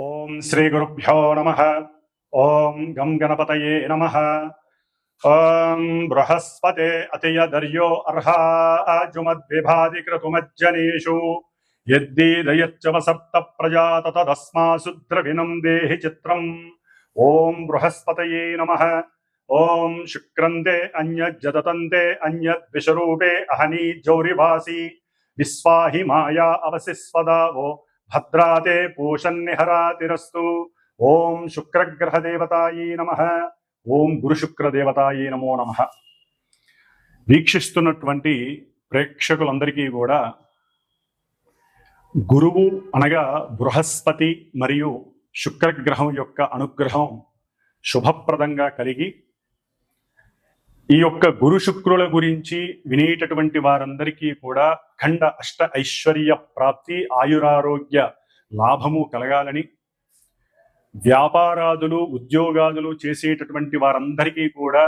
ఓం శ్రీ గురుభ్యో నమః. ఓం గం గణపతయే నమః. ఓం బృహస్పతే అతియదర్యో అర్హాజుమద్విభాతి క్రతుమజ్జనేషు యద్దీదయచ్చవ సప్త ప్రజాత తదస్మాసు ద్రవిణం దేహి చిత్రం. ఓం బృహస్పతయే నమః. ఓం శుక్రంతే అన్యజ్జతంతే అన్యద్విషరూపే అహనీ జౌరివాసి విశ్వాహి మాయా అవసిస్వదావో భద్రాతే పూషన్నిహరాతిరస్తు. ఓం శుక్రగ్రహదేవతాయే నమః. ఓం గురుశుక్రదేవతాయే నమో నమః. వీక్షిస్తున్నటువంటి ప్రేక్షకులందరికీ కూడా గురువు అనగా బృహస్పతి మరియు శుక్రగ్రహం యొక్క అనుగ్రహం శుభప్రదంగా కలిగి ఈ యొక్క గురు శుక్రుల గురించి వినేటటువంటి వారందరికీ కూడా అఖండ అష్ట ఐశ్వర్య ప్రాప్తి, ఆయురారోగ్య లాభము కలగాలని, వ్యాపారాదులు ఉద్యోగాదులు చేసేటటువంటి వారందరికీ కూడా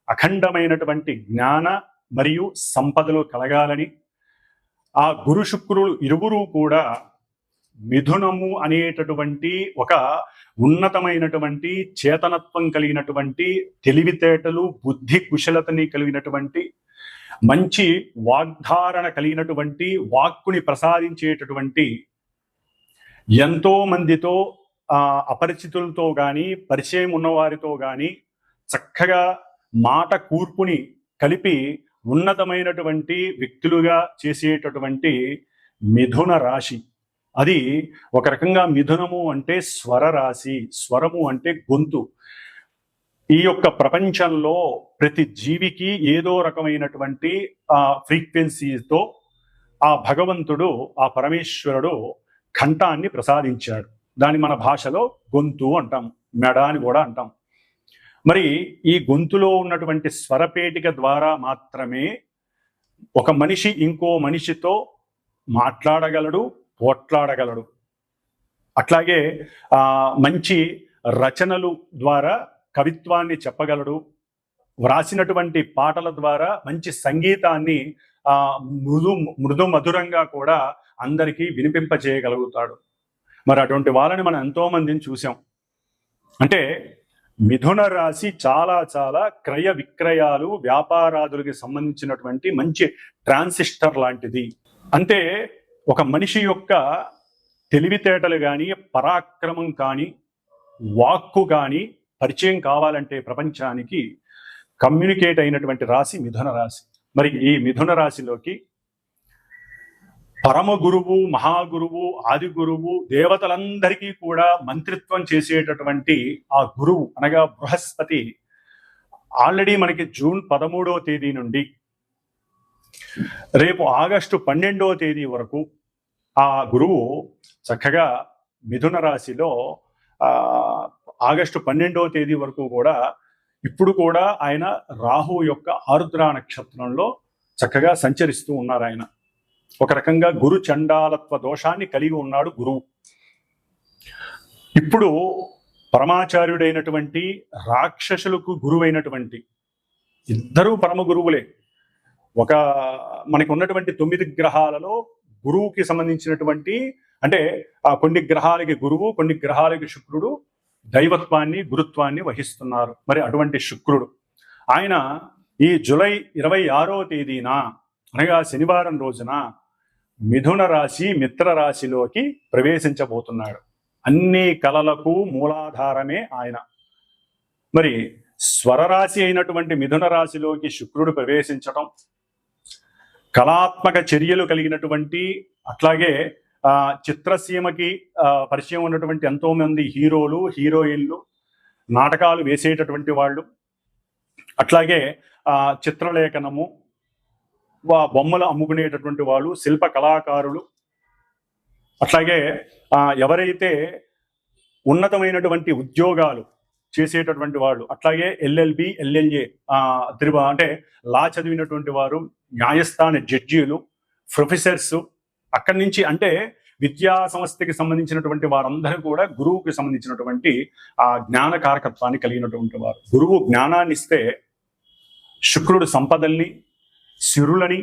అఖండమైనటువంటి జ్ఞాన మరియు సంపదలు కలగాలని, ఆ గురు శుక్రులు ఇరువురు కూడా మిథునము అనేటటువంటి ఒక ఉన్నతమైనటువంటి చేతనత్వం కలిగినటువంటి, తెలివితేటలు బుద్ధి కుశలతని కలిగినటువంటి, మంచి వాగ్ధారణ కలిగినటువంటి, వాక్కుని ప్రసాదించేటటువంటి, ఎంతో మందితో అపరిచితులతో కానీ పరిచయం ఉన్నవారితో కానీ చక్కగా మాట కూర్పుని కలిపి ఉన్నతమైనటువంటి వ్యక్తులుగా చేసేటటువంటి మిథున రాశి. అది ఒక రకంగా మిథునము అంటే స్వర రాశి, స్వరము అంటే గొంతు. ఈ యొక్క ప్రపంచంలో ప్రతి జీవికి ఏదో రకమైనటువంటి ఫ్రీక్వెన్సీతో ఆ భగవంతుడు, ఆ పరమేశ్వరుడు కంఠాన్ని ప్రసాదించాడు. దాన్ని మన భాషలో గొంతు అంటాం, మెడ అని కూడా అంటాం. మరి ఈ గొంతులో ఉన్నటువంటి స్వరపేటిక ద్వారా మాత్రమే ఒక మనిషి ఇంకో మనిషితో మాట్లాడగలడు, పోట్లాడగలడు. అట్లాగే మంచి రచనలు ద్వారా కవిత్వాన్ని చెప్పగలడు. వ్రాసినటువంటి పాటల ద్వారా మంచి సంగీతాన్ని మృదు మధురంగా కూడా అందరికీ వినిపింపజేయగలుగుతాడు. మరి అటువంటి వాళ్ళని మనం ఎంతో మందిని చూసాం. అంటే మిథున రాశి చాలా చాలా క్రయ విక్రయాలు, వ్యాపారాదులకి సంబంధించినటువంటి మంచి ట్రాన్సిస్టర్ లాంటిది. అంటే ఒక మనిషి యొక్క తెలివితేటలు కానీ, పరాక్రమం కానీ, వాక్కు కానీ పరిచయం కావాలంటే ప్రపంచానికి కమ్యూనికేట్ అయినటువంటి రాశి మిథున రాశి. మరి ఈ మిథున రాశిలోకి పరమ గురువు, మహాగురువు, ఆది గురువు, దేవతలందరికీ కూడా మంత్రిత్వం చేసేటటువంటి ఆ గురువు అనగా బృహస్పతి ఆల్రెడీ మనకి జూన్ 13వ తేదీ నుండి రేపు ఆగస్టు 12వ తేదీ వరకు ఆ గురువు చక్కగా మిథున రాశిలో ఆగస్టు 12వ తేదీ వరకు కూడా ఇప్పుడు కూడా ఆయన రాహు యొక్క ఆరుద్ర నక్షత్రంలో చక్కగా సంచరిస్తూ ఉన్నారు. ఆయన ఒక రకంగా గురు చండాలత్వ దోషాన్ని కలిగి ఉన్నాడు గురువు. ఇప్పుడు పరమాచార్యుడైనటువంటి, రాక్షసులకు గురువైనటువంటి ఇద్దరూ పరమ గురువులే. ఒక మనకి ఉన్నటువంటి 9 గ్రహాలలో గురువుకి సంబంధించినటువంటి, అంటే కొన్ని గ్రహాలకి గురువు, కొన్ని గ్రహాలకి శుక్రుడు దైవత్వాన్ని, గురుత్వాన్ని వహిస్తున్నారు. మరి అటువంటి శుక్రుడు ఆయన ఈ జూలై 26వ తేదీన అనగా శనివారం రోజున మిథున రాశి మిత్ర రాశిలోకి ప్రవేశించబోతున్నాడు. అన్ని కళలకు మూలాధారమే ఆయన. మరి స్వరరాశి అయినటువంటి మిథున రాశిలోకి శుక్రుడు ప్రవేశించటం, కళాత్మక చర్యలు కలిగినటువంటి, అట్లాగే చిత్రసీమకి పరిచయం ఉన్నటువంటి ఎంతో మంది హీరోలు, హీరోయిన్లు, నాటకాలు వేసేటటువంటి వాళ్ళు, అట్లాగే చిత్రలేఖనము, బొమ్మలు అమ్ముకునేటటువంటి వాళ్ళు, శిల్ప కళాకారులు, అట్లాగే ఎవరైతే ఉన్నతమైనటువంటి ఉద్యోగాలు చేసేటటువంటి వాళ్ళు, అట్లాగే ఎల్ఎల్బి, ఎల్ఎల్ఏ అంటే లా చదివినటువంటి వారు, న్యాయస్థాన జడ్జీలు, ప్రొఫెసర్స్, అక్కడి నుంచి అంటే విద్యా సంస్థకి సంబంధించినటువంటి వారందరూ కూడా గురువుకి సంబంధించినటువంటి ఆ జ్ఞాన కారకత్వాన్ని కలిగినటువంటి వారు. గురువు జ్ఞానాన్ని ఇస్తే శుక్రుడు సంపదల్ని, సిరులని,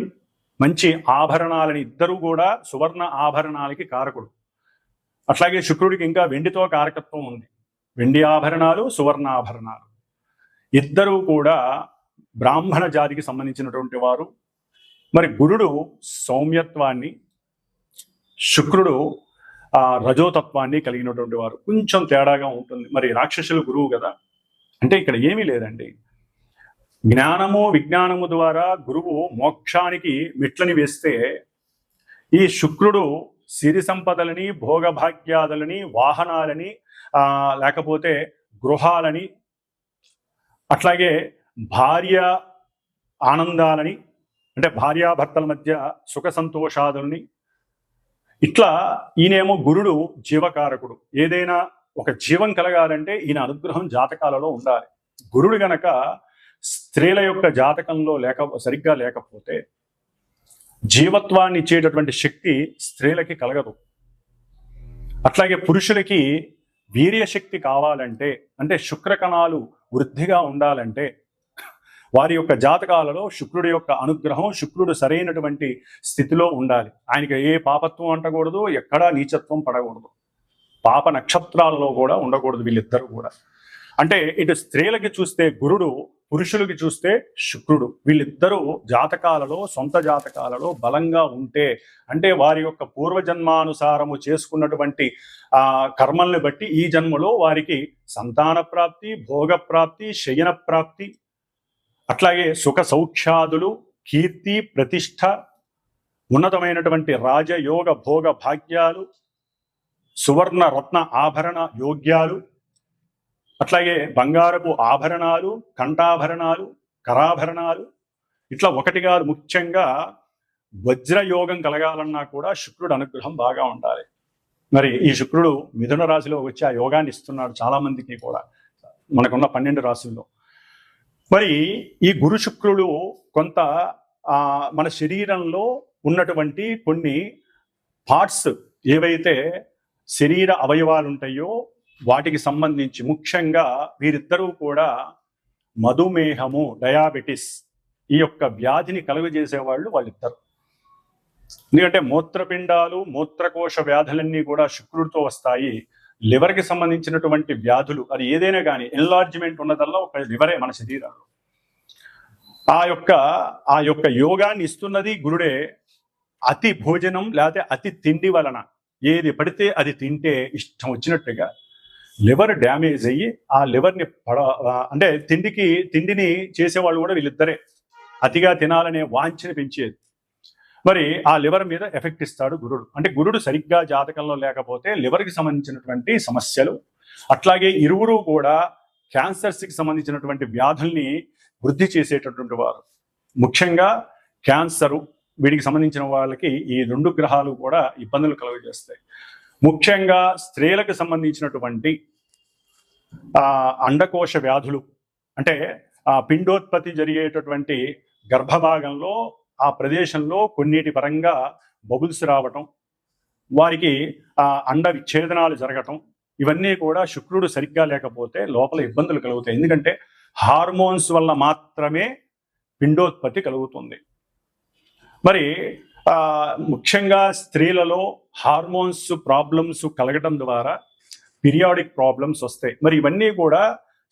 మంచి ఆభరణాలని, ఇద్దరు కూడా సువర్ణ ఆభరణాలకి కారకుడు. అట్లాగే శుక్రుడికి ఇంకా వెండితో కారకత్వం ఉంది. వెండి ఆభరణాలు, సువర్ణాభరణాలు. ఇద్దరూ కూడా బ్రాహ్మణ జాతికి సంబంధించినటువంటి వారు. మరి గురుడు సౌమ్యత్వాన్ని, శుక్రుడు రజోతత్వాన్ని కలిగినటువంటి వారు. కొంచెం తేడాగా ఉంటుంది. మరి రాక్షసులు గురువు కదా, అంటే ఇక్కడ ఏమీ లేదండి. జ్ఞానము విజ్ఞానము ద్వారా గురువు మోక్షానికి మెట్లని వేస్తే, ఈ శుక్రుడు సిరి సంపదలని, భోగభాగ్యాదులని, వాహనాలని, లేకపోతే గృహాలని, అట్లాగే భార్య ఆనందాలని, అంటే భార్యాభర్తల మధ్య సుఖ సంతోషాదుల్ని, ఇట్లా ఈయనేమో గురుడు జీవకారకుడు. ఏదైనా ఒక జీవం కలగాలంటే ఈయన అనుగ్రహం జాతకాలలో ఉండాలి. గురుడు గనక స్త్రీల యొక్క జాతకంలో సరిగ్గా లేకపోతే జీవత్వాన్ని ఇచ్చేటటువంటి శక్తి స్త్రీలకి కలగదు. అట్లాగే పురుషులకి వీర్యశక్తి కావాలంటే, అంటే శుక్రకణాలు వృద్ధిగా ఉండాలంటే వారి యొక్క జాతకాలలో శుక్రుడి యొక్క అనుగ్రహం, శుక్రుడు సరైనటువంటి స్థితిలో ఉండాలి. ఆయనకి ఏ పాపత్వం అంటకూడదు, ఎక్కడా నీచత్వం పడకూడదు, పాప నక్షత్రాలలో కూడా ఉండకూడదు వీళ్ళిద్దరూ కూడా. అంటే ఇటు స్త్రీలకి చూస్తే గురుడు, పురుషులకి చూస్తే శుక్రుడు. వీళ్ళిద్దరూ జాతకాలలో, సొంత జాతకాలలో బలంగా ఉంటే, అంటే వారి యొక్క పూర్వజన్మానుసారము చేసుకున్నటువంటి కర్మల్ని బట్టి ఈ జన్మలో వారికి సంతాన ప్రాప్తి, భోగ ప్రాప్తి, శయన ప్రాప్తి, అట్లాగే సుఖ సౌఖ్యాదులు, కీర్తి, ప్రతిష్ట, ఉన్నతమైనటువంటి రాజయోగ భోగ భాగ్యాలు, సువర్ణ రత్న ఆభరణ యోగ్యాలు, అట్లాగే బంగారపు ఆభరణాలు, కంఠాభరణాలు, కరాభరణాలు, ఇట్లా ఒకటి కాదు, ముఖ్యంగా వజ్రయోగం కలగాలన్నా కూడా శుక్రుడు అనుగ్రహం బాగా ఉండాలి. మరి ఈ శుక్రుడు మిథున రాశిలో వచ్చి ఆ యోగాన్ని ఇస్తున్నాడు చాలా మందికి కూడా, మనకున్న 12 రాశుల్లో. మరి ఈ గురు శుక్రుడు కొంత మన శరీరంలో ఉన్నటువంటి కొన్ని పార్ట్స్, ఏవైతే శరీర అవయవాలు ఉంటాయో వాటికి సంబంధించి, ముఖ్యంగా వీరిద్దరూ కూడా మధుమేహము, డయాబెటిస్, ఈ యొక్క వ్యాధిని కలుగజేసేవాళ్ళు వాళ్ళిద్దరు. ఎందుకంటే మూత్రపిండాలు, మూత్రకోశ వ్యాధులన్నీ కూడా శుక్రుడితో వస్తాయి. లివర్కి సంబంధించినటువంటి వ్యాధులు, అది ఏదైనా కానీ ఎన్లార్జ్మెంట్ ఉన్నదల్లా ఒక లివరే మన శరీరంలో. ఆ యొక్క యోగాన్ని ఇస్తున్నది గురుడే. అతి భోజనం లేకపోతే అతి తిండి వలన ఏది పడితే అది తింటే ఇష్టం వచ్చినట్టుగా లివర్ డ్యామేజ్ అయ్యి ఆ లివర్ని అంటే తిండిని చేసేవాళ్ళు కూడా వీళ్ళిద్దరే. అతిగా తినాలనే వాంఛని పెంచేది. మరి ఆ లివర్ మీద ఎఫెక్ట్ ఇస్తాడు గురుడు. అంటే గురుడు సరిగ్గా జాతకంలో లేకపోతే లివర్కి సంబంధించినటువంటి సమస్యలు, అట్లాగే ఇరువురు కూడా క్యాన్సర్స్కి సంబంధించినటువంటి వ్యాధుల్ని వృద్ధి చేసేటటువంటి వారు. ముఖ్యంగా క్యాన్సరు, వీటికి సంబంధించిన వాళ్ళకి ఈ 2 గ్రహాలు కూడా ఇబ్బందులు కలుగజేస్తాయి. ముఖ్యంగా స్త్రీలకు సంబంధించినటువంటి అండకోశ వ్యాధులు, అంటే పిండోత్పత్తి జరిగేటటువంటి గర్భభాగంలో ఆ ప్రదేశంలో కొన్నిటి పరంగా బబుల్స్ రావటం, వారికి అండ విచ్ఛేదనాలు జరగటం, ఇవన్నీ కూడా శుక్రుడు సరిగ్గా లేకపోతే లోపల ఇబ్బందులు కలుగుతాయి. ఎందుకంటే హార్మోన్స్ వల్ల మాత్రమే పిండోత్పత్తి కలుగుతుంది. మరి ముఖ్యంగా స్త్రీలలో హార్మోన్స్ ప్రాబ్లమ్స్ కలగటం ద్వారా పీరియాడిక్ ప్రాబ్లమ్స్ వస్తాయి. మరి ఇవన్నీ కూడా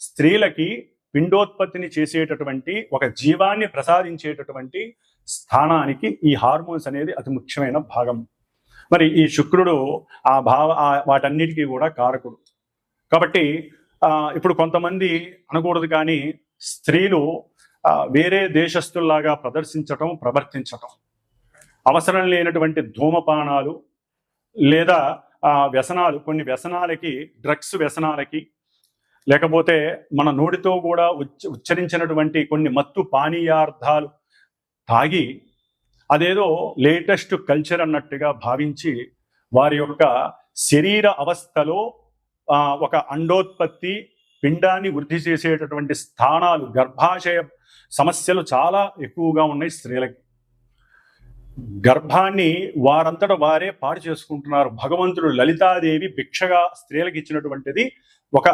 స్త్రీలకి పిండోత్పత్తిని చేసేటటువంటి, ఒక జీవాన్ని ప్రసాదించేటటువంటి స్థానానికి ఈ హార్మోన్స్ అనేది అతి ముఖ్యమైన భాగం. మరి ఈ శుక్రుడు వాటన్నిటికీ కూడా కారకుడు. కాబట్టి ఇప్పుడు కొంతమంది అనకూడదు కానీ స్త్రీలు వేరే దేశస్తుల్లాగా ప్రవర్తించటం, అవసరం లేనటువంటి ధూమపానాలు లేదా వ్యసనాలు, కొన్ని వ్యసనాలకి, డ్రగ్స్ వ్యసనాలకి, లేకపోతే మన నోటితో కూడా ఉచ్చరించినటువంటి కొన్ని మత్తు పానీయార్థాలు తాగి అదేదో లేటెస్ట్ కల్చర్ అన్నట్టుగా భావించి వారి యొక్క శరీర అవస్థలో ఒక అండోత్పత్తి, పిండాన్ని వృద్ధి చేసేటటువంటి స్థానాలు, గర్భాశయ సమస్యలు చాలా ఎక్కువగా ఉన్నాయి స్త్రీలకి. గర్భాన్ని వారంతట వారే పాడు చేసుకుంటున్నారు. భగవంతుడు లలితాదేవి భిక్షగా స్త్రీలకు ఇచ్చినటువంటిది ఒక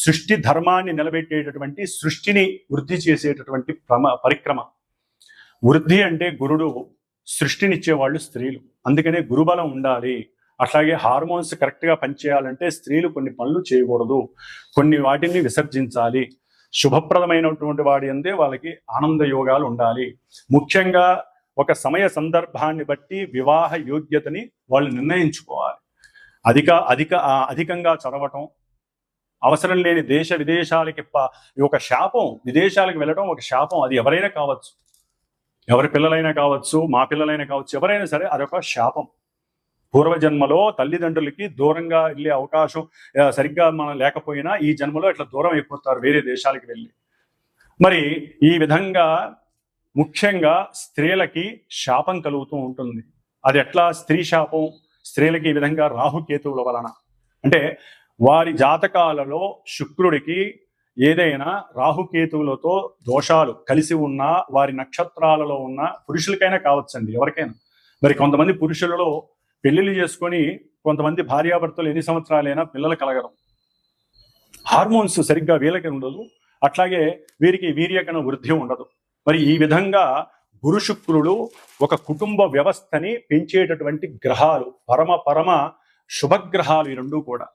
సృష్టి ధర్మాన్ని నిలబెట్టేటటువంటి, సృష్టిని వృద్ధి చేసేటటువంటి పరిక్రమ. వృద్ధి అంటే గురుడు, సృష్టినిచ్చేవాళ్ళు స్త్రీలు. అందుకనే గురుబలం ఉండాలి. అట్లాగే హార్మోన్స్ కరెక్ట్గా పనిచేయాలంటే స్త్రీలు కొన్ని పనులు చేయకూడదు, కొన్ని వాటిని విసర్జించాలి. శుభప్రదమైనటువంటి వాడి అందే వాళ్ళకి ఆనంద యోగాలు ఉండాలి. ముఖ్యంగా ఒక సమయ సందర్భాన్ని బట్టి వివాహ యోగ్యతని వాళ్ళు నిర్ణయించుకోవాలి. అధికంగా చదవటం, అవసరం లేని దేశ విదేశాలకి ఒక శాపం. విదేశాలకు వెళ్ళడం ఒక శాపం. అది ఎవరైనా కావచ్చు, ఎవరి పిల్లలైనా కావచ్చు, మా పిల్లలైనా కావచ్చు, ఎవరైనా సరే అదొక శాపం. పూర్వజన్మలో తల్లిదండ్రులకి దూరంగా వెళ్ళే అవకాశం సరిగ్గా మనం లేకపోయినా ఈ జన్మలో ఇట్లా దూరం అయిపోతారు వేరే దేశాలకు వెళ్ళి. మరి ఈ విధంగా ముఖ్యంగా స్త్రీలకి శాపం కలుగుతూ ఉంటుంది. అది ఎట్లా స్త్రీ శాపం? స్త్రీలకి ఈ విధంగా రాహుకేతువుల వలన, అంటే వారి జాతకాలలో శుక్రుడికి ఏదైనా రాహుకేతువులతో దోషాలు కలిసి ఉన్నా, వారి నక్షత్రాలలో ఉన్న పురుషులకైనా కావచ్చండి, ఎవరికైనా. మరి కొంతమంది పురుషులలో పెళ్లిళ్ళు చేసుకొని కొంతమంది భార్యాభర్తలు ఎన్ని సంవత్సరాలైనా పిల్లలు కలగడం, హార్మోన్స్ సరిగ్గా వీళ్ళకి ఉండదు, అట్లాగే వీరికి వీర్యకణ వృద్ధి ఉండదు. మరి ఈ విధంగా గురు శుక్రుడు ఒక కుటుంబ వ్యవస్థని పెంచేటటువంటి గ్రహాలు, పరమ శుభగ్రహాలు ఈ రెండు కూడా.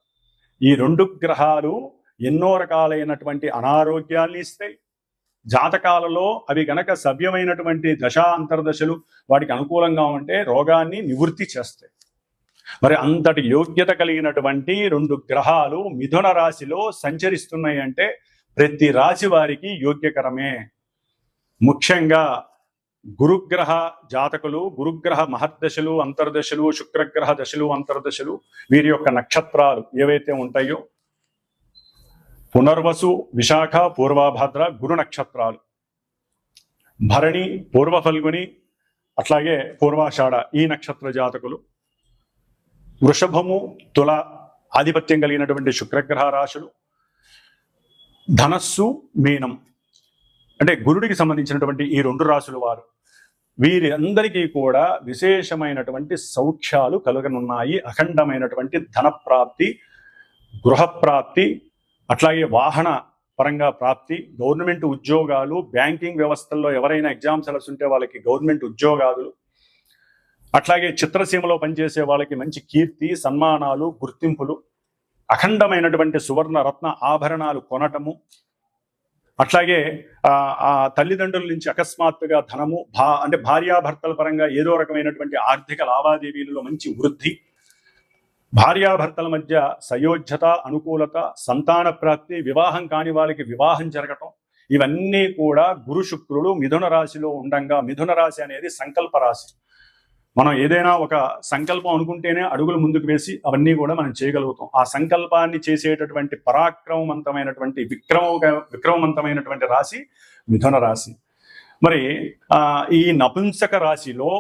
ఈ రెండు గ్రహాలు ఎన్నో రకాలైనటువంటి అనారోగ్యాన్ని ఇస్తాయి. జాతకాలలో అవి గనక సవ్యమైనటువంటి దశ అంతర్దశలు వాటికి అనుకూలంగా ఉంటే రోగాన్ని నివృత్తి చేస్తాయి. మరి అంతటి యోగ్యత కలిగినటువంటి రెండు గ్రహాలు మిథున రాశిలో సంచరిస్తున్నాయి అంటే ప్రతి రాశి వారికి యోగ్యకరమే. ముఖ్యంగా గురుగ్రహ జాతకులు, గురుగ్రహ మహర్దశలు అంతర్దశలు, శుక్రగ్రహ దశలు అంతర్దశలు, వీరి యొక్క నక్షత్రాలు ఏవైతే ఉంటాయో పునర్వసు, విశాఖ, పూర్వభద్ర గురు నక్షత్రాలు, భరణి, పూర్వ ఫల్గుని, అట్లాగే పూర్వాషాఢ ఈ నక్షత్ర జాతకులు, వృషభము, తుల ఆధిపత్యం కలిగినటువంటి శుక్రగ్రహ రాశులు, ధనస్సు, మీనం అంటే గురుడికి సంబంధించినటువంటి ఈ రెండు రాశుల వారు, వీరి అందరికీ కూడా విశేషమైనటువంటి సౌఖ్యాలు కలగనున్నాయి. అఖండమైనటువంటి ధనప్రాప్తి, గృహప్రాప్తి, అట్లాగే వాహన పరంగా ప్రాప్తి, గవర్నమెంట్ ఉద్యోగాలు, బ్యాంకింగ్ వ్యవస్థల్లో ఎవరైనా ఎగ్జామ్స్ ఉంటే వాళ్ళకి గవర్నమెంట్ ఉద్యోగాలు, అట్లాగే చిత్రసీమలో పనిచేసే వాళ్ళకి మంచి కీర్తి, సన్మానాలు, గుర్తింపులు, అఖండమైనటువంటి సువర్ణ రత్న ఆభరణాలు కొనటము, అట్లాగే ఆ తల్లిదండ్రుల నుంచి అకస్మాత్తుగా ధనము, అంటే భార్యాభర్తల పరంగా ఏదో రకమైనటువంటి ఆర్థిక లావాదేవీలలో మంచి వృద్ధి, భార్యాభర్తల మధ్య సయోధ్యత, అనుకూలత, సంతాన ప్రాప్తి, వివాహం కాని వాళ్ళకి వివాహం జరగటం, ఇవన్నీ కూడా గురు శుక్రుడు మిథున రాశిలో ఉండంగా. మిథున రాశి అనేది సంకల్ప రాశి. మనం ఏదైనా ఒక సంకల్పం అనుకుంటేనే అడుగులు ముందుకు వేసి అవన్నీ కూడా మనం చేయగలుగుతాం. ఆ సంకల్పాన్ని చేసేటటువంటి పరాక్రమవంతమైనటువంటి విక్రమవంతమైనటువంటి రాశి మిథున రాశి. మరి ఈ నపుంసక రాశిలో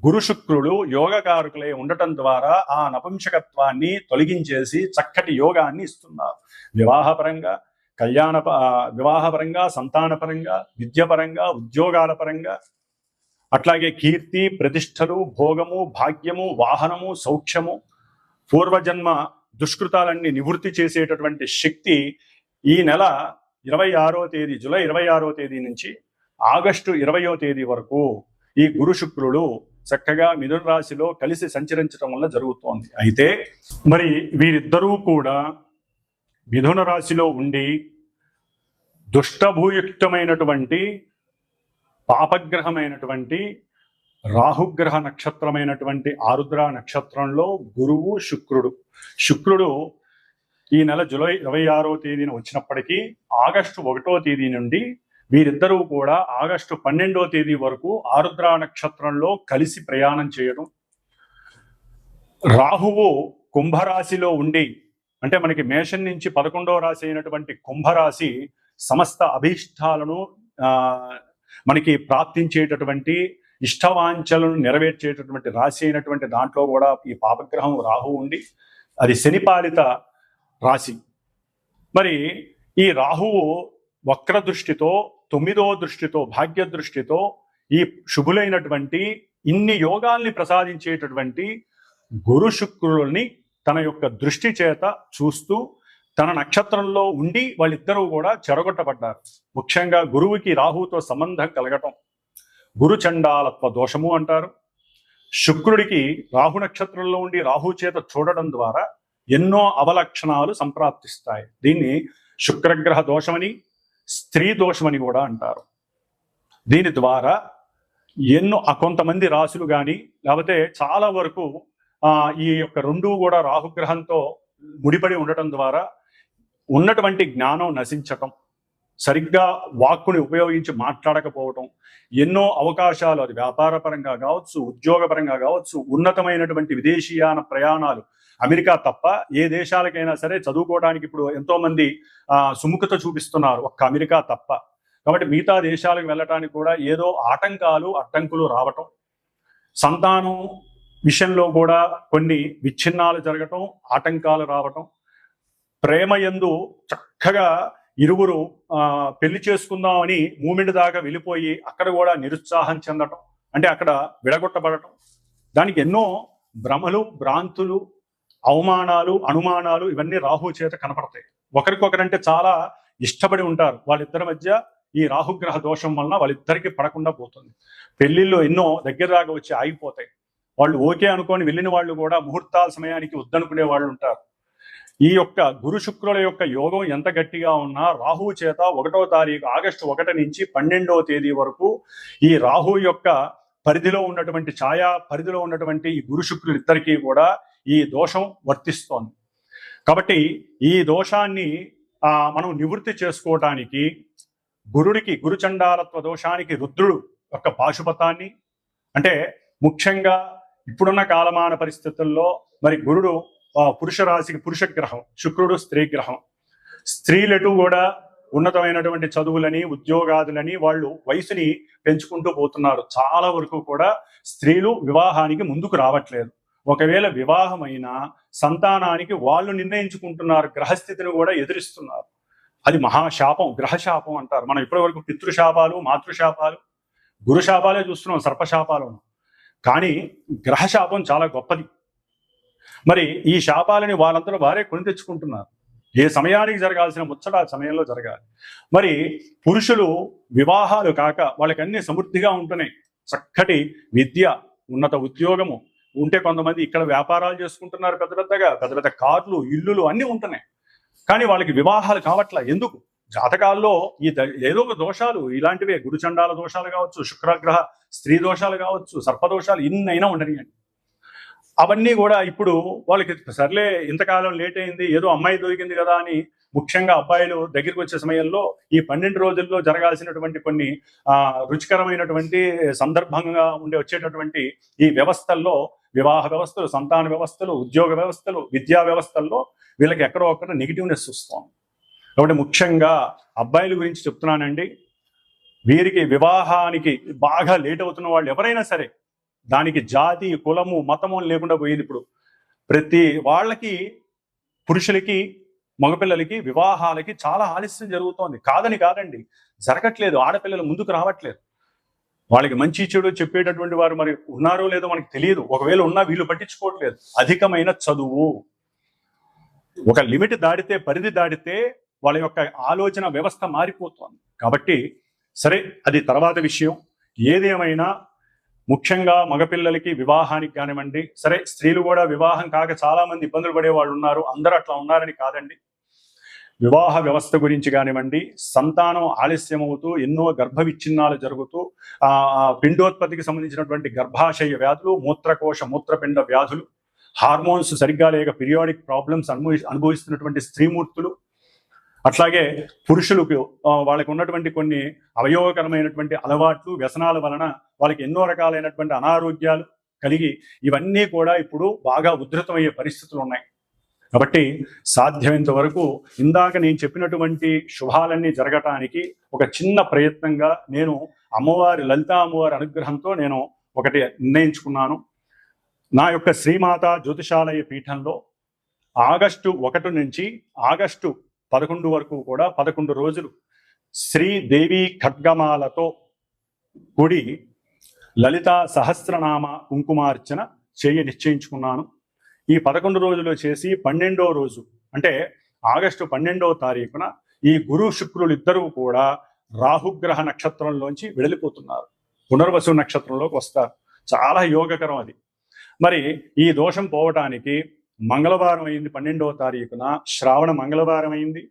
గురు శుక్రుడు యోగకారకులై ఉండటం ద్వారా ఆ నపుంసకత్వాన్ని తొలగించేసి చక్కటి యోగాన్ని ఇస్తున్నారు. వివాహపరంగా, వివాహపరంగా, సంతానపరంగా, విద్యపరంగా, ఉద్యోగాల పరంగా, అట్లాగే కీర్తి, ప్రతిష్టలు, భోగము, భాగ్యము, వాహనము, సౌఖ్యము, పూర్వజన్మ దుష్కృతాలన్నీ నివృత్తి చేసేటటువంటి శక్తి ఈ నెల 26వ తేదీ, జూలై 26వ తేదీ నుంచి ఆగస్టు 20వ తేదీ వరకు ఈ గురు శుక్రుడు చక్కగా మిథున రాశిలో కలిసి సంచరించడం వల్ల జరుగుతోంది. అయితే మరి వీరిద్దరూ కూడా మిథున రాశిలో ఉండి దుష్టభూయుక్తమైనటువంటి పాపగ్రహమైనటువంటి రాహుగ్రహ నక్షత్రమైనటువంటి ఆరుద్ర నక్షత్రంలో గురువు శుక్రుడు ఈ నెల జూలై 26వ తేదీన వచ్చినప్పటికీ ఆగస్టు 1వ తేదీ నుండి వీరిద్దరూ కూడా ఆగస్టు 12వ తేదీ వరకు ఆరుద్ర నక్షత్రంలో కలిసి ప్రయాణం చేయడం. రాహువు కుంభరాశిలో ఉండి, అంటే మనకి మేషం నుంచి 11వ రాశి అయినటువంటి కుంభరాశి సమస్త అభీష్టాలను మనకి ప్రాప్తించేటటువంటి, ఇష్టవాంఛలను నెరవేర్చేటటువంటి రాశి అయినటువంటి దాంట్లో కూడా ఈ పాపగ్రహం రాహు ఉండి అది శనిపాలిత రాశి. మరి ఈ రాహువు వక్ర దృష్టితో, 9వ దృష్టితో, భాగ్య దృష్టితో ఈ శుభులైనటువంటి ఇన్ని యోగాల్ని ప్రసాదించేటటువంటి గురు శుక్రుల్ని తన యొక్క దృష్టి చేత చూస్తూ తన నక్షత్రంలో ఉండి వాళ్ళిద్దరూ కూడా చెరగొట్టబడ్డారు. ముఖ్యంగా గురువుకి రాహుతో సంబంధం కలగటం గురు చండాలత్వ దోషము అంటారు. శుక్రుడికి రాహు నక్షత్రంలో ఉండి రాహు చేత చూడడం ద్వారా ఎన్నో అవలక్షణాలు సంప్రాప్తిస్తాయి. దీన్ని శుక్రగ్రహ దోషమని, స్త్రీ దోషమని కూడా అంటారు. దీని ద్వారా ఎన్నో కొంతమంది రాసులు కానీ లేకపోతే చాలా వరకు ఈ యొక్క రెండు కూడా రాహుగ్రహంతో ముడిపడి ఉండటం ద్వారా ఉన్నటువంటి జ్ఞానం నశించటం, సరిగ్గా వాక్కుని ఉపయోగించి మాట్లాడకపోవటం, ఎన్నో అవకాశాలు అది వ్యాపార పరంగా కావచ్చు, ఉద్యోగపరంగా కావచ్చు, ఉన్నతమైనటువంటి విదేశీయాన ప్రయాణాలు, అమెరికా తప్ప ఏ దేశాలకైనా సరే చదువుకోవడానికి ఇప్పుడు ఎంతో మంది సుముఖత చూపిస్తున్నారు, ఒక్క అమెరికా తప్ప. కాబట్టి మిగతా దేశాలకు వెళ్ళటానికి కూడా ఏదో ఆటంకాలు అడ్డంకులు రావటం, సంతానం విషయంలో కూడా కొన్ని విచ్ఛిన్నాలు జరగటం, ఆటంకాలు రావటం, ప్రేమయందు చక్కగా ఇరువురు పెళ్లి చేసుకుందామని మూమెంట్ దాకా వెళ్ళిపోయి అక్కడ కూడా నిరుత్సాహం చెందటం, అంటే అక్కడ విడగొట్టబడటం, దానికి ఎన్నో భ్రమలు, భ్రాంతులు, అవమానాలు, అనుమానాలు ఇవన్నీ రాహు చేత కనపడతాయి. ఒకరికొకరంటే చాలా ఇష్టపడి ఉంటారు, వాళ్ళిద్దరి మధ్య ఈ రాహుగ్రహ దోషం వలన వాళ్ళిద్దరికి పడకుండా పోతుంది. పెళ్లిళ్ళు ఎన్నో దగ్గర దాకా వచ్చి ఆగిపోతాయి. వాళ్ళు ఓకే అనుకొని వెళ్ళిన వాళ్ళు కూడా ముహూర్తాల సమయానికి వద్దనుకునే వాళ్ళు ఉంటారు. ఈ యొక్క గురు శుక్రుల యొక్క యోగం ఎంత గట్టిగా ఉన్నా రాహువు చేత 1వ తారీఖు ఆగస్టు 1 నుంచి 12వ తేదీ వరకు ఈ రాహు యొక్క పరిధిలో ఉన్నటువంటి ఛాయా పరిధిలో ఉన్నటువంటి ఈ గురు శుక్రులు ఇద్దరికీ కూడా ఈ దోషం వర్తిస్తోంది. కాబట్టి ఈ దోషాన్ని మనం నివృత్తి చేసుకోవటానికి గురుడికి, గురుచండాలత్వ దోషానికి రుద్రుడు యొక్క పాశుపతాన్ని, అంటే ముఖ్యంగా ఇప్పుడున్న కాలమాన పరిస్థితుల్లో మరి గురుడు పురుష రాశికి పురుష గ్రహం, శుక్రుడు స్త్రీ గ్రహం. స్త్రీలటు కూడా ఉన్నతమైనటువంటి చదువులని, ఉద్యోగాదులని వాళ్ళు వయసుని పెంచుకుంటూ పోతున్నారు. చాలా వరకు కూడా స్త్రీలు వివాహానికి ముందుకు రావట్లేదు. ఒకవేళ వివాహమైన సంతానానికి వాళ్ళు నిర్ణయించుకుంటున్నారు, గ్రహస్థితిని కూడా ఎదురిస్తున్నారు. అది మహాశాపం, గ్రహశాపం అంటారు. మనం ఇప్పటి వరకు పితృశాపాలు, మాతృశాపాలు, గురుశాపాలే చూస్తున్నాం, సర్పశాపాలు. కానీ గ్రహశాపం చాలా గొప్పది. మరి ఈ శాపాలని వాళ్ళందరూ వారే కొని తెచ్చుకుంటున్నారు. ఏ సమయానికి జరగాల్సిన ముచ్చట ఆ సమయంలో జరగాలి. మరి పురుషులు వివాహాలు కాక వాళ్ళకి అన్ని సమృద్ధిగా ఉంటున్నాయి. చక్కటి విద్య, ఉన్నత ఉద్యోగము ఉంటే, కొంతమంది ఇక్కడ వ్యాపారాలు చేసుకుంటున్నారు, పెద్ద పెద్ద కార్లు, ఇల్లులు అన్నీ ఉంటున్నాయి. కానీ వాళ్ళకి వివాహాలు కావట్లా. ఎందుకు? జాతకాల్లో ఈ ఏదో ఒక దోషాలు ఇలాంటివే, గురుచండాల దోషాలు కావచ్చు, శుక్రగ్రహ స్త్రీ దోషాలు కావచ్చు, సర్పదోషాలు ఇన్నైనా ఉండనియండి. అవన్నీ కూడా ఇప్పుడు వాళ్ళకి సర్లే ఇంతకాలం లేట్ అయింది, ఏదో అమ్మాయి దొరికింది కదా అని, ముఖ్యంగా అబ్బాయిలు దగ్గరికి వచ్చే సమయంలో ఈ 12 రోజుల్లో జరగాల్సినటువంటి కొన్ని రుచికరమైనటువంటి సందర్భంగా వచ్చేటటువంటి ఈ వ్యవస్థల్లో, వివాహ వ్యవస్థలు, సంతాన వ్యవస్థలు, ఉద్యోగ వ్యవస్థలు, విద్యా వ్యవస్థల్లో వీళ్ళకి ఎక్కడో ఒక్కడ నెగిటివ్నెస్ వస్తాం. కాబట్టి ముఖ్యంగా అబ్బాయిల గురించి చెప్తున్నానండి. వీరికి వివాహానికి బాగా లేట్ అవుతున్న వాళ్ళు ఎవరైనా సరే, దానికి జాతి, కులము, మతము లేకుండా పోయింది. ఇప్పుడు ప్రతి వాళ్ళకి, పురుషులకి, మగపిల్లలకి వివాహాలకి చాలా ఆలస్యం జరుగుతోంది. కాదని కాదండి, జరగట్లేదు. ఆడపిల్లలు ముందుకు రావట్లేదు. వాళ్ళకి మంచి చెడు చెప్పేటటువంటి వారు మరి ఉన్నారో లేదో మనకు తెలియదు. ఒకవేళ ఉన్నా వీళ్ళు పట్టించుకోవట్లేదు. అధికమైన చదువు, ఒక లిమిట్ దాటితే, పరిధి దాటితే వాళ్ళ యొక్క ఆలోచన వ్యవస్థ మారిపోతుంది. కాబట్టి సరే, అది తర్వాత విషయం. ఏదేమైనా ముఖ్యంగా మగపిల్లలకి వివాహానికి కానివ్వండి, సరే స్త్రీలు కూడా వివాహం కాక చాలా మంది ఇబ్బందులు పడే వాళ్ళు ఉన్నారు. అందరూ అట్లా ఉన్నారని కాదండి. వివాహ వ్యవస్థ గురించి కానివ్వండి, సంతానం ఆలస్యం అవుతూ ఎన్నో గర్భ విచ్ఛిన్నాలు జరుగుతూ పిండోత్పత్తికి సంబంధించినటువంటి గర్భాశయ వ్యాధులు, మూత్రకోశ మూత్రపిండ వ్యాధులు, హార్మోన్స్ సరిగ్గా లేక పీరియాడిక్ ప్రాబ్లమ్స్ అనుభవిస్తున్నటువంటి స్త్రీమూర్తులు, అట్లాగే పురుషులకు వాళ్ళకి ఉన్నటువంటి కొన్ని అవయోగకరమైనటువంటి అలవాట్లు, వ్యసనాల వలన వాళ్ళకి ఎన్నో రకాలైనటువంటి అనారోగ్యాలు కలిగి ఇవన్నీ కూడా ఇప్పుడు బాగా ఉధృతమయ్యే పరిస్థితులు ఉన్నాయి. కాబట్టి సాధ్యమైనంత వరకు ఇందాక నేను చెప్పినటువంటి శుభాలన్నీ జరగటానికి ఒక చిన్న ప్రయత్నంగా నేను లలితా అమ్మవారి అనుగ్రహంతో నేను ఒకటి నిర్ణయించుకున్నాను. నా యొక్క శ్రీమాత జ్యోతిషాలయ పీఠంలో ఆగస్టు 1 నుంచి ఆగస్టు 11 వరకు కూడా 11 రోజులు శ్రీదేవి ఖడ్గమాలతో కూడి లలిత సహస్రనామ కుంకుమార్చన నిశ్చయించుకున్నాను. ఈ 11 రోజులు చేసి 12వ రోజు, అంటే ఆగస్టు 12వ తారీఖున ఈ గురు శుక్రులు ఇద్దరూ కూడా రాహుగ్రహ నక్షత్రంలోంచి వెళ్ళిపోతున్నారు, పునర్వసు నక్షత్రంలోకి వస్తారు. చాలా యోగకరం అది. మరి ఈ దోషం పోవటానికి మంగళవారం అయింది, 12వ తారీఖున శ్రావణ మంగళవారం అయింది.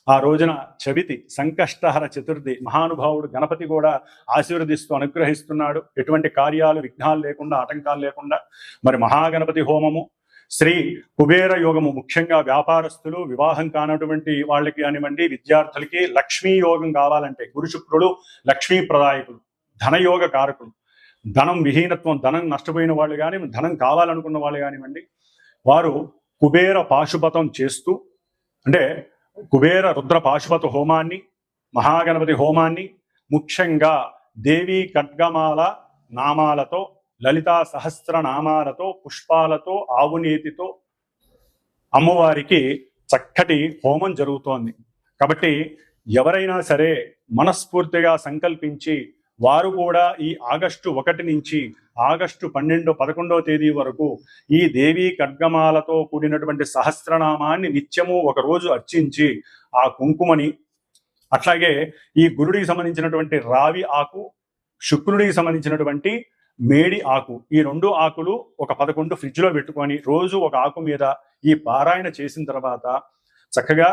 ఆ రోజున చవితి, సంకష్టహర చతుర్థి, మహానుభావుడు గణపతి కూడా ఆశీర్వదిస్తూ అనుగ్రహిస్తున్నాడు. ఎటువంటి కార్యాలు విఘ్నాలు లేకుండా, ఆటంకాలు లేకుండా. మరి మహాగణపతి హోమము, శ్రీ కుబేర యోగము, ముఖ్యంగా వ్యాపారస్తులు, వివాహం కానటువంటి వాళ్ళకి కానివ్వండి, విద్యార్థులకి లక్ష్మీ యోగం కావాలంటే గురు శుక్రుడు లక్ష్మీ ప్రదాయకులు, ధనయోగ కారకులు. ధనం విహీనత్వం, ధనం నష్టపోయిన వాళ్ళు కానీ, ధనం కావాలనుకున్న వాళ్ళు కానివ్వండి, వారు కుబేర పాశుపతం చేస్తూ, అంటే కుబేర రుద్ర పాశుపత హోమాన్ని, మహాగణపతి హోమాన్ని, ముఖ్యంగా దేవీ ఖడ్గమాల నామాలతో, లలితా సహస్ర నామాలతో, పుష్పాలతో, ఆవునేతితో అమ్మవారికి చక్కటి హోమం జరుగుతోంది. కాబట్టి ఎవరైనా సరే మనస్ఫూర్తిగా సంకల్పించి వారు కూడా ఈ ఆగస్టు 1 నుంచి ఆగస్టు 12, 11వ తేదీ వరకు ఈ దేవీ ఖడ్గమాలతో కూడినటువంటి సహస్రనామాన్ని నిత్యము ఒకరోజు అర్చించి ఆ కుంకుమని, అట్లాగే ఈ గురుడికి సంబంధించినటువంటి రావి ఆకు, శుక్రుడికి సంబంధించినటువంటి మేడి ఆకు, ఈ 2 ఆకులు ఒక 11 ఫ్రిడ్జ్లో పెట్టుకొని రోజు ఒక ఆకు మీద ఈ పారాయణ చేసిన తర్వాత చక్కగా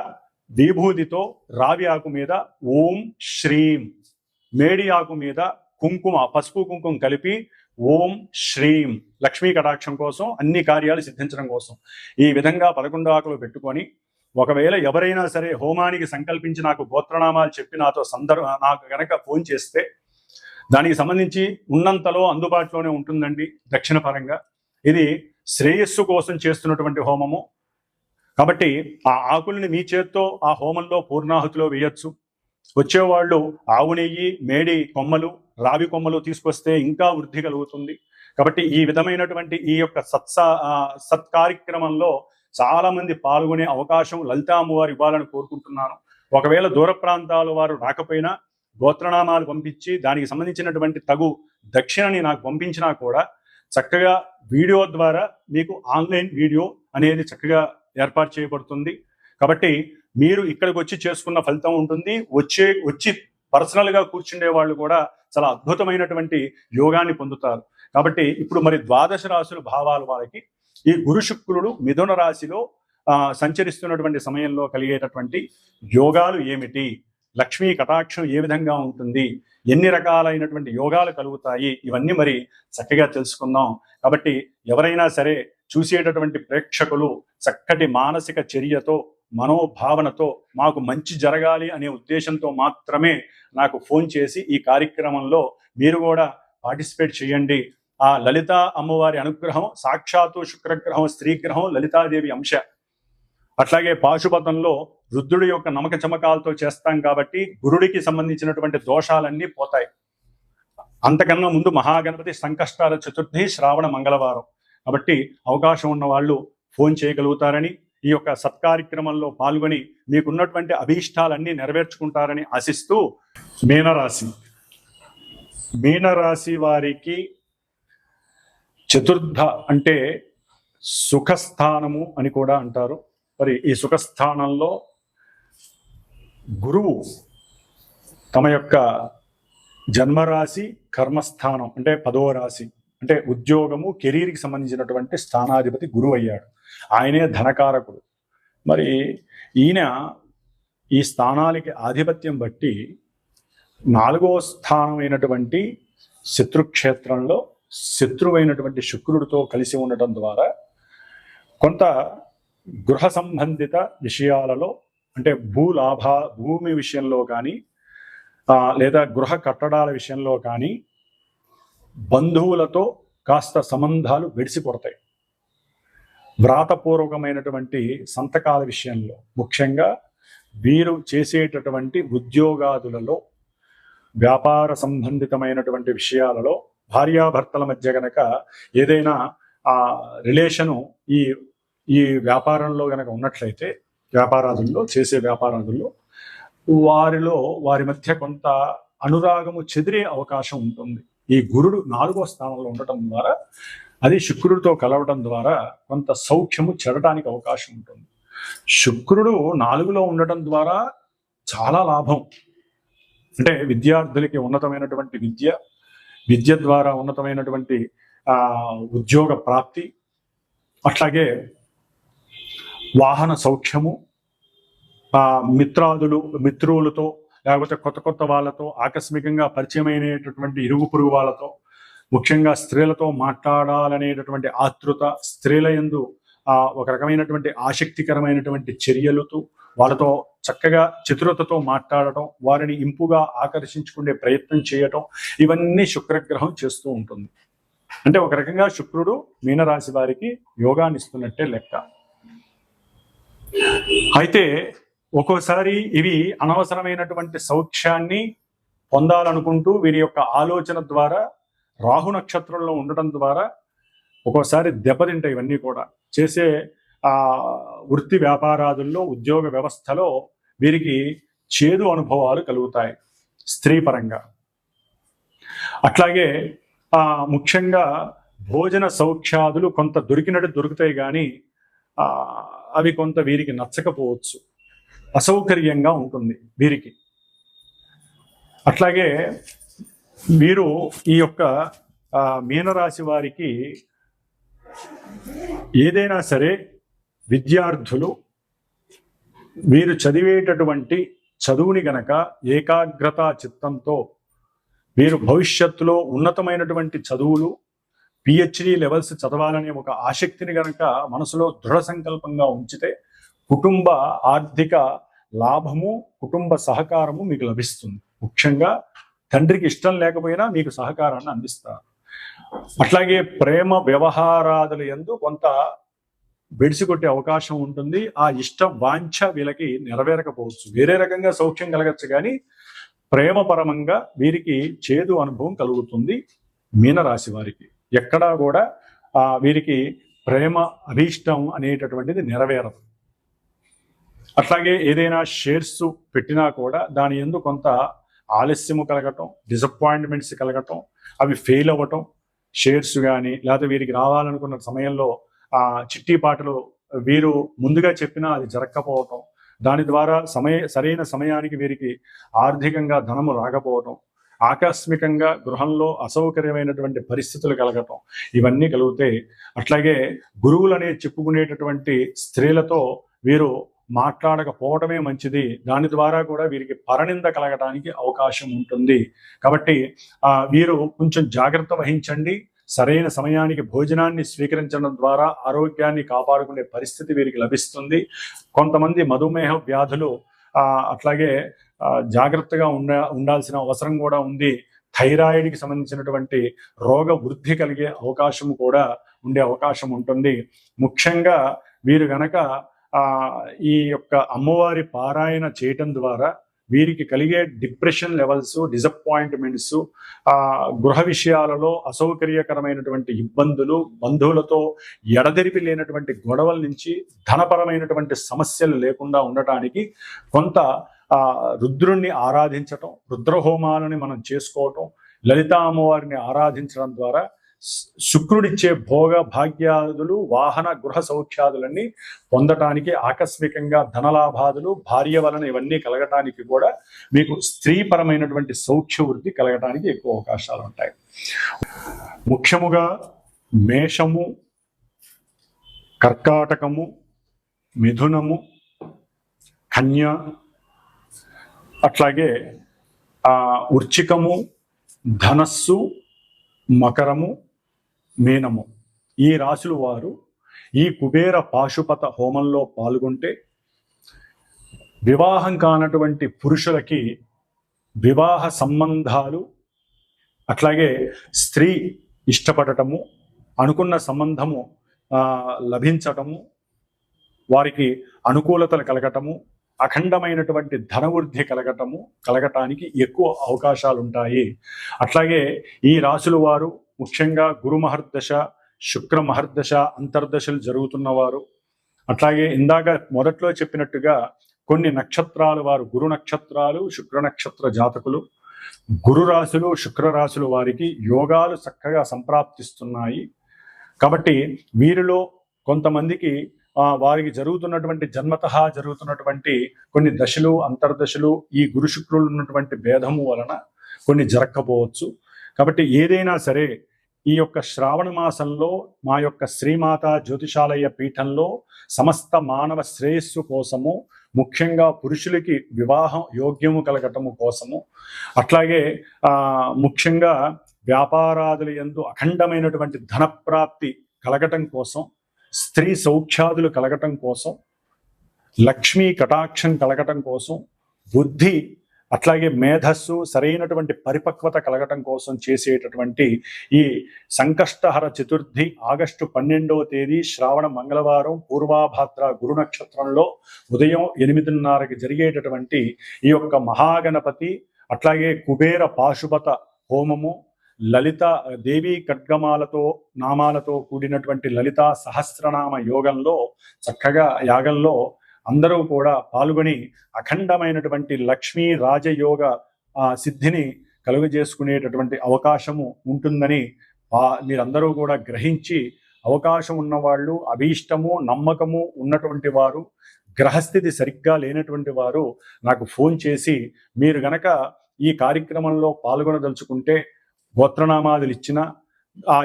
విభూతితో రావి ఆకు మీద ఓం శ్రీం, మేడి ఆకు మీద కుంకుమ, పసుపు కుంకుమ కలిపి ఓం శ్రీం, లక్ష్మీ కటాక్షం కోసం, అన్ని కార్యాలు సిద్ధించడం కోసం ఈ విధంగా 11 ఆకులు పెట్టుకొని, ఒకవేళ ఎవరైనా సరే హోమానికి సంకల్పించి నాకు గోత్రనామాలు చెప్పి నాకు గనక ఫోన్ చేస్తే దానికి సంబంధించి ఉన్నంతలో అందుబాటులోనే ఉంటుందండి. దక్షిణ పరంగా ఇది శ్రేయస్సు కోసం చేస్తున్నటువంటి హోమము కాబట్టి ఆ ఆకుల్ని మీ చేత్తో ఆ హోమంలో పూర్ణాహుతిలో వేయచ్చు. వచ్చేవాళ్ళు ఆవు నెయ్యి, మేడి కొమ్మలు, రావి కొమ్మలు తీసుకొస్తే ఇంకా వృద్ధి కలుగుతుంది. కాబట్టి ఈ విధమైనటువంటి ఈ యొక్క సత్కార్యక్రమంలో చాలా మంది పాల్గొనే అవకాశం లలితా అమ్మవారు ఇవ్వాలని కోరుకుంటున్నాను. ఒకవేళ దూర ప్రాంతాల వారు రాకపోయినా గోత్రనామాలు పంపించి దానికి సంబంధించినటువంటి తగు దక్షిణని నాకు పంపించినా కూడా చక్కగా వీడియో ద్వారా మీకు ఆన్లైన్ వీడియో అనేది చక్కగా ఏర్పాటు చేయబడుతుంది. కాబట్టి మీరు ఇక్కడికి వచ్చి చేసుకున్న ఫలితం ఉంటుంది. వచ్చి పర్సనల్గా కూర్చుండే వాళ్ళు కూడా చాలా అద్భుతమైనటువంటి యోగాన్ని పొందుతారు. కాబట్టి ఇప్పుడు మరి ద్వాదశ రాశుల భావాల వారికి ఈ గురు శుక్రుడు మిథున రాశిలో సంచరిస్తున్నటువంటి సమయంలో కలిగేటటువంటి యోగాలు ఏమిటి, లక్ష్మీ కటాక్షం ఏ విధంగా ఉంటుంది, ఎన్ని రకాలైనటువంటి యోగాలు కలుగుతాయి, ఇవన్నీ మరి చక్కగా తెలుసుకుందాం. కాబట్టి ఎవరైనా సరే చూసేటటువంటి ప్రేక్షకులు చక్కటి మానసిక చర్యతో, మనోభావనతో మాకు మంచి జరగాలి అనే ఉద్దేశంతో మాత్రమే నాకు ఫోన్ చేసి ఈ కార్యక్రమంలో మీరు కూడా పార్టిసిపేట్ చేయండి. ఆ లలితా అమ్మవారి అనుగ్రహం, సాక్షాత్తు శుక్రగ్రహం, స్త్రీగ్రహం, లలితాదేవి అంశ. అట్లాగే పాశుపతంలో రుద్రుడి యొక్క నమక చమకాలతో చేస్తాం కాబట్టి గురుడికి సంబంధించినటువంటి దోషాలన్నీ పోతాయి. అంతకన్నా ముందు మహాగణపతి సంకష్టాల చతుర్థి, శ్రావణ మంగళవారం. కాబట్టి అవకాశం ఉన్న వాళ్ళు ఫోన్ చేయగలుగుతారని, ఈ యొక్క సత్కార్యక్రమంలో పాల్గొని మీకున్నటువంటి అభీష్టాలన్నీ నెరవేర్చుకుంటారని ఆశిస్తూ, మీనరాశి వారికి చతుర్థ అంటే సుఖస్థానము అని కూడా అంటారు. మరి ఈ సుఖస్థానంలో గురువు తమ యొక్క జన్మరాశి, కర్మస్థానం అంటే 10వ రాశి, అంటే ఉద్యోగము, కెరీర్కి సంబంధించినటువంటి స్థానాధిపతి గురువు అయ్యాడు. ఆయనే ధనకారకుడు. మరి ఈయన ఈ స్థానాలకి ఆధిపత్యం బట్టి 4వ స్థానమైనటువంటి శత్రుక్షేత్రంలో శత్రువైనటువంటి శుక్రుడితో కలిసి ఉండటం ద్వారా కొంత గృహ సంబంధిత విషయాలలో, అంటే భూమి విషయంలో కానీ లేదా గృహ కట్టడాల విషయంలో కానీ బంధువులతో కాస్త సంబంధాలు వెడిసిపడతాయి. వ్రాతపూర్వకమైనటువంటి సంతకాల విషయంలో, ముఖ్యంగా వీరు చేసేటటువంటి ఉద్యోగాదులలో, వ్యాపార సంబంధితమైనటువంటి విషయాలలో భార్యాభర్తల మధ్య గనక ఏదైనా ఆ రిలేషను ఈ వ్యాపారంలో గనక ఉన్నట్లయితే, చేసే వ్యాపారాదుల్లో వారి మధ్య కొంత అనురాగము చెదిరే అవకాశం ఉంటుంది. ఈ గురుడు 4వ స్థానంలో ఉండటం ద్వారా, అది శుక్రుడితో కలవడం ద్వారా కొంత సౌఖ్యము చెడటానికి అవకాశం ఉంటుంది. శుక్రుడు 4లో ఉండటం ద్వారా చాలా లాభం. అంటే విద్యార్థులకి ఉన్నతమైనటువంటి విద్య, విద్య ద్వారా ఉన్నతమైనటువంటి ఉద్యోగ ప్రాప్తి, అట్లాగే వాహన సౌఖ్యము, మిత్రులతో లేకపోతే కొత్త కొత్త వాళ్ళతో ఆకస్మికంగా పరిచయమైనటువంటి ఇరుగు పొరుగు వాళ్ళతో, ముఖ్యంగా స్త్రీలతో మాట్లాడాలనేటటువంటి ఆతృత, స్త్రీల యందు ఒక రకమైనటువంటి ఆసక్తికరమైనటువంటి చర్యలతో వాళ్ళతో చక్కగా చతురతతో మాట్లాడటం, వారిని ఇంపుగా ఆకర్షించుకునే ప్రయత్నం చేయటం, ఇవన్నీ శుక్రగ్రహం చేస్తూ ఉంటుంది. అంటే ఒక రకంగా శుక్రుడు మీనరాశి వారికి యోగాన్ని ఇస్తున్నట్టే లెక్క. అయితే ఒక్కోసారి ఇవి అనవసరమైనటువంటి సౌఖ్యాన్ని పొందాలనుకుంటూ వీరి యొక్క ఆలోచన ద్వారా రాహు నక్షత్రంలో ఉండటం ద్వారా ఒక్కోసారి దెబ్బతింటాయి. ఇవన్నీ కూడా చేసే వృత్తి వ్యాపారాదుల్లో, ఉద్యోగ వ్యవస్థలో వీరికి చేదు అనుభవాలు కలుగుతాయి స్త్రీ పరంగా. అట్లాగే ముఖ్యంగా భోజన సౌఖ్యాదులు కొంత దొరికినట్టు దొరుకుతాయి, కానీ అవి కొంత వీరికి నచ్చకపోవచ్చు, అసౌకర్యంగా ఉంటుంది వీరికి. అట్లాగే వీరు ఈ యొక్క మీనరాశి వారికి ఏదైనా సరే విద్యార్థులు వీరు చదివేటటువంటి చదువుని గనక ఏకాగ్రత చిత్తంతో వీరు భవిష్యత్తులో ఉన్నతమైనటువంటి చదువులు, పిహెచ్డి లెవెల్స్ చదవాలనే ఒక ఆసక్తిని గనక మనసులో దృఢ సంకల్పంగా ఉంచితే కుటుంబ ఆర్థిక లాభము, కుటుంబ సహకారము మీకు లభిస్తుంది. ముఖ్యంగా తండ్రికి ఇష్టం లేకపోయినా మీకు సహకారాన్ని అందిస్తారు. అట్లాగే ప్రేమ వ్యవహారాదుల యందు కొంత బెడిసికొట్టే అవకాశం ఉంటుంది. ఆ ఇష్ట వాంఛ వీళ్ళకి నెరవేరకపోవచ్చు, వేరే రకంగా సౌఖ్యం కలగచ్చు, కానీ ప్రేమపరమంగా వీరికి చేదు అనుభవం కలుగుతుంది. మీనరాశి వారికి ఎక్కడా కూడా వీరికి ప్రేమ అభీష్టం అనేటటువంటిది నెరవేరదు. అట్లాగే ఏదైనా షేర్స్ పెట్టినా కూడా దాని యందు కొంత ఆలస్యము కలగటం, డిసప్పాయింట్మెంట్స్ కలగటం, అవి ఫెయిల్ అవ్వటం, షేర్స్ కానీ లేకపోతే వీరికి రావాలనుకున్న సమయంలో చిట్టీపాటలు వీరు ముందుగా చెప్పినా అది జరగకపోవటం, దాని ద్వారా సరైన సమయానికి వీరికి ఆర్థికంగా ధనము రాకపోవటం, ఆకస్మికంగా గృహంలో అసౌకర్యమైనటువంటి పరిస్థితులు కలగటం, ఇవన్నీ కలుగుతాయి. అట్లాగే గురువులనే చెప్పుకునేటటువంటి స్త్రీలతో వీరు మాట్లాడకపోవడమే మంచిది. దాని ద్వారా కూడా వీరికి పరనింద కలగడానికి అవకాశం ఉంటుంది. కాబట్టి వీరు కొంచెం జాగ్రత్త వహించండి. సరైన సమయానికి భోజనాన్ని స్వీకరించడం ద్వారా ఆరోగ్యాన్ని కాపాడుకునే పరిస్థితి వీరికి లభిస్తుంది. కొంతమంది మధుమేహ వ్యాధులు అట్లాగే జాగ్రత్తగా ఉండాల్సిన అవసరం కూడా ఉంది. థైరాయిడ్కి సంబంధించినటువంటి రోగ వృద్ధి కలిగే అవకాశం కూడా ఉండే అవకాశం ఉంటుంది. ముఖ్యంగా వీరు గనక ఈ యొక్క అమ్మవారి పారాయణ చేయటం ద్వారా వీరికి కలిగే డిప్రెషన్ లెవెల్స్, డిసప్పాయింట్మెంట్స్, గృహ విషయాలలో అసౌకర్యకరమైనటువంటి ఇబ్బందులు, బంధువులతో ఎడతెరిపి లేనటువంటి గొడవల నుంచి ధనపరమైనటువంటి సమస్యలు లేకుండా ఉండటానికి కొంత రుద్రుణ్ణి ఆరాధించటం, రుద్రహోమాలని మనం చేసుకోవటం, లలితా అమ్మవారిని ఆరాధించడం ద్వారా శుక్రుడిచ్చే భోగ భాగ్యాదులు, వాహన గృహ సౌఖ్యాదులన్నీ పొందటానికి, ఆకస్మికంగా ధనలాభాదులు, భార్య వలన ఇవన్నీ కలగటానికి కూడా మీకు స్త్రీపరమైనటువంటి సౌఖ్య వృద్ధి కలగటానికి ఎక్కువ అవకాశాలు ఉంటాయి. ముఖ్యముగా మేషము, కర్కాటకము, మిథునము, కన్య, అట్లాగే వృశ్చికము, ధనస్సు, మకరము, మీనము, ఈ రాశుల వారు ఈ కుబేర పాశుపత హోమంలో పాల్గొంటే వివాహం కానటువంటి పురుషులకి వివాహ సంబంధాలు, అట్లాగే స్త్రీ ఇష్టపడటము, అనుకున్న సంబంధము లభించటము, వారికి అనుకూలతలు కలగటము, అఖండమైనటువంటి ధనవృద్ధి కలగటానికి ఎక్కువ అవకాశాలు ఉంటాయి. అట్లాగే ఈ రాశుల వారు ముఖ్యంగా గురు మహర్దశ, శుక్ర మహర్దశ అంతర్దశలు జరుగుతున్నవారు, అట్లాగే ఇందాక మొదట్లో చెప్పినట్టుగా కొన్ని నక్షత్రాలు వారు గురు నక్షత్రాలు, శుక్ర నక్షత్ర జాతకులు, గురు రాశులు, శుక్ర రాశులు వారికి యోగాలు చక్కగా సంప్రాప్తిస్తున్నాయి. కాబట్టి వీరిలో కొంతమందికి వారికి జరుగుతున్నటువంటి జన్మతః జరుగుతున్నటువంటి కొన్ని దశలు, అంతర్దశలు, ఈ గురు శుక్రులు ఉన్నటువంటి భేదము వలన కొన్ని జరగకపోవచ్చు. కాబట్టి ఏదైనా సరే ఈ యొక్క శ్రావణ మాసంలో మా యొక్క శ్రీమాత జ్యోతిషాలయ పీఠంలో సమస్త మానవ శ్రేయస్సు కోసము, ముఖ్యంగా పురుషులకి వివాహం యోగ్యము కలగటము కోసము, అట్లాగే ముఖ్యంగా వ్యాపారాదుల యందు అఖండమైనటువంటి ధనప్రాప్తి కలగటం కోసం, స్త్రీ సౌఖ్యాదులు కలగటం కోసం, లక్ష్మీ కటాక్షం కలగటం కోసం, బుద్ధి అట్లాగే మేధస్సు సరైనటువంటి పరిపక్వత కలగటం కోసం చేసేటటువంటి ఈ సంకష్టహర చతుర్థి ఆగస్టు 12వ తేదీ శ్రావణ మంగళవారం పూర్వాభాద్ర గురు నక్షత్రంలో ఉదయం 8:30కి జరిగేటటువంటి ఈ యొక్క మహాగణపతి అట్లాగే కుబేర పాశుపత హోమము, లలిత దేవీ ఖడ్గమాలతో నామాలతో కూడినటువంటి లలితా సహస్రనామ యోగంలో చక్కగా యాగంలో అందరూ కూడా పాల్గొని అఖండమైనటువంటి లక్ష్మీ రాజయోగ సిద్ధిని కలుగజేసుకునేటటువంటి అవకాశము ఉంటుందని మీరందరూ కూడా గ్రహించి, అవకాశం ఉన్నవాళ్ళు, అభీష్టము నమ్మకము ఉన్నటువంటి వారు, గ్రహస్థితి సరిగ్గా లేనటువంటి వారు నాకు ఫోన్ చేసి మీరు గనక ఈ కార్యక్రమంలో పాల్గొనదలుచుకుంటే గోత్రనామాదులు ఇచ్చిన ఆ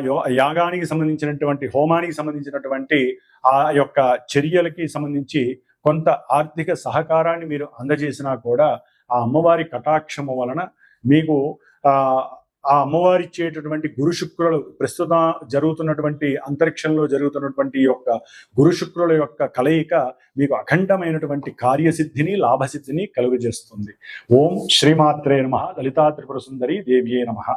యాగానికి సంబంధించినటువంటి హోమానికి సంబంధించినటువంటి ఆ యొక్క చర్యలకి సంబంధించి కొంత ఆర్థిక సహకారాన్ని మీరు అందజేసినా కూడా ఆ అమ్మవారి కటాక్షము వలన మీకు ఆ అమ్మవారి ఇచ్చేటటువంటి గురు శుక్రులు ప్రస్తుతం జరుగుతున్నటువంటి అంతరిక్షంలో జరుగుతున్నటువంటి యొక్క గురు శుక్రుల యొక్క కలయిక మీకు అఖండమైనటువంటి కార్యసిద్ధిని లాభసిద్ధిని కలుగజేస్తుంది. ఓం శ్రీమాత్రే నమః. లలితా త్రిపుర సుందరి దేవ్యే నమః.